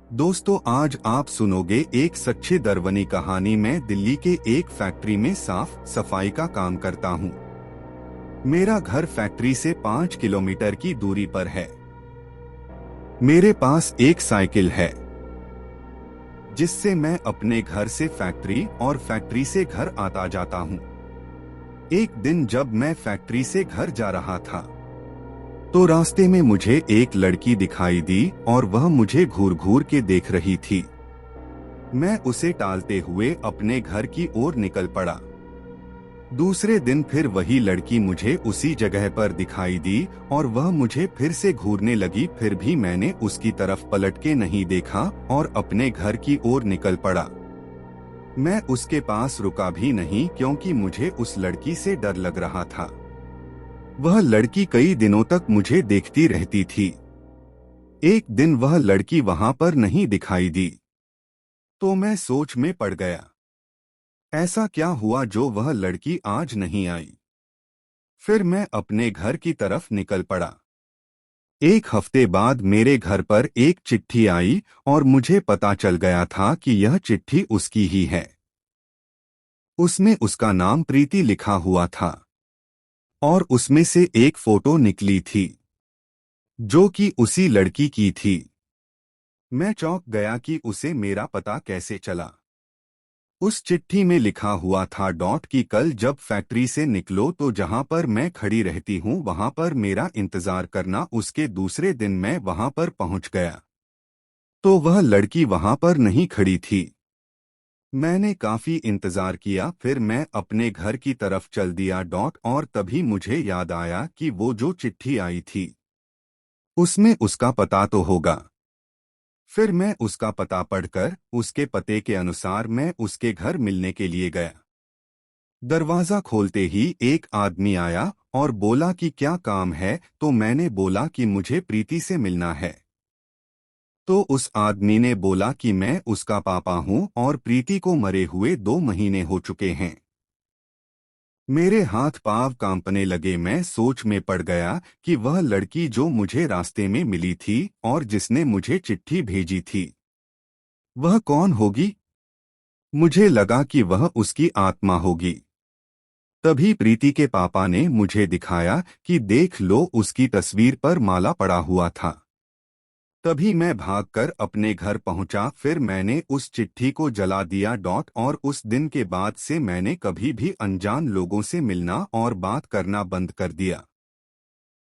दोस्तों, आज आप सुनोगे एक सच्ची दर्वनी कहानी। मैं दिल्ली के एक फैक्ट्री में साफ सफाई का काम करता हूँ। मेरा घर फैक्ट्री से 5 किलोमीटर की दूरी पर है। मेरे पास एक साइकिल है जिससे मैं अपने घर से फैक्ट्री और फैक्ट्री से घर आता जाता हूँ। एक दिन जब मैं फैक्ट्री से घर जा रहा था तो रास्ते में मुझे एक लड़की दिखाई दी और वह मुझे घूर घूर के देख रही थी। मैं उसे टालते हुए अपने घर की ओर निकल पड़ा। दूसरे दिन फिर वही लड़की मुझे उसी जगह पर दिखाई दी और वह मुझे फिर से घूरने लगी। फिर भी मैंने उसकी तरफ पलट के नहीं देखा और अपने घर की ओर निकल पड़ा। मैं उसके पास रुका भी नहीं क्योंकि मुझे उस लड़की से डर लग रहा था। वह लड़की कई दिनों तक मुझे देखती रहती थी। एक दिन वह लड़की वहां पर नहीं दिखाई दी तो मैं सोच में पड़ गया। ऐसा क्या हुआ जो वह लड़की आज नहीं आई? फिर मैं अपने घर की तरफ निकल पड़ा। एक हफ्ते बाद मेरे घर पर एक चिट्ठी आई और मुझे पता चल गया था कि यह चिट्ठी उसकी ही है। उसमें उसका नाम प्रीति लिखा हुआ था और उसमें से एक फोटो निकली थी जो कि उसी लड़की की थी। मैं चौंक गया कि उसे मेरा पता कैसे चला। उस चिट्ठी में लिखा हुआ था कि कल जब फैक्ट्री से निकलो तो जहां पर मैं खड़ी रहती हूं वहां पर मेरा इंतजार करना। उसके दूसरे दिन मैं वहां पर पहुंच गया तो वह लड़की वहां पर नहीं खड़ी थी। मैंने काफी इंतजार किया, फिर मैं अपने घर की तरफ चल दिया। और तभी मुझे याद आया कि वो जो चिट्ठी आई थी उसमें उसका पता तो होगा। फिर मैं उसका पता पढ़कर उसके पते के अनुसार मैं उसके घर मिलने के लिए गया। दरवाजा खोलते ही एक आदमी आया और बोला कि क्या काम है। तो मैंने बोला कि मुझे प्रीति से मिलना है। तो उस आदमी ने बोला कि मैं उसका पापा हूं और प्रीति को मरे हुए 2 महीने हो चुके हैं। मेरे हाथ पांव कांपने लगे। मैं सोच में पड़ गया कि वह लड़की जो मुझे रास्ते में मिली थी और जिसने मुझे चिट्ठी भेजी थी वह कौन होगी। मुझे लगा कि वह उसकी आत्मा होगी। तभी प्रीति के पापा ने मुझे दिखाया कि देख लो, उसकी तस्वीर पर माला पड़ा हुआ था। तभी मैं भागकर अपने घर पहुंचा। फिर मैंने उस चिट्ठी को जला दिया। और उस दिन के बाद से मैंने कभी भी अनजान लोगों से मिलना और बात करना बंद कर दिया।